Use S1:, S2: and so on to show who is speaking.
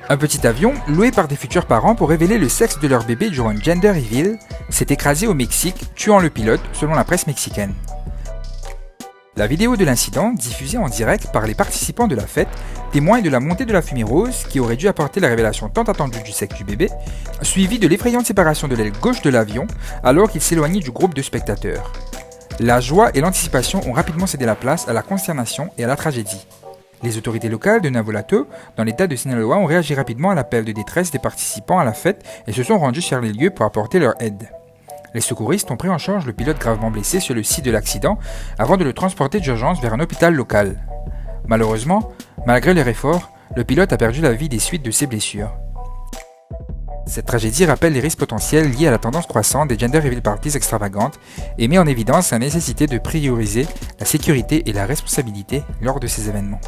S1: Un petit avion, loué par des futurs parents pour révéler le sexe de leur bébé durant une gender reveal, s'est écrasé au Mexique, tuant le pilote, selon la presse mexicaine. La vidéo de l'incident, diffusée en direct par les participants de la fête, témoigne de la montée de la fumée rose qui aurait dû apporter la révélation tant attendue du sexe du bébé, suivie de l'effrayante séparation de l'aile gauche de l'avion alors qu'il s'éloignait du groupe de spectateurs. La joie et l'anticipation ont rapidement cédé la place à la consternation et à la tragédie. Les autorités locales de Navolato, dans l'état de Sinaloa, ont réagi rapidement à l'appel de détresse des participants à la fête et se sont rendus sur les lieux pour apporter leur aide. Les secouristes ont pris en charge le pilote gravement blessé sur le site de l'accident avant de le transporter d'urgence vers un hôpital local. Malheureusement, malgré leur effort, le pilote a perdu la vie des suites de ses blessures. Cette tragédie rappelle les risques potentiels liés à la tendance croissante des gender reveal parties extravagantes et met en évidence la nécessité de prioriser la sécurité et la responsabilité lors de ces événements.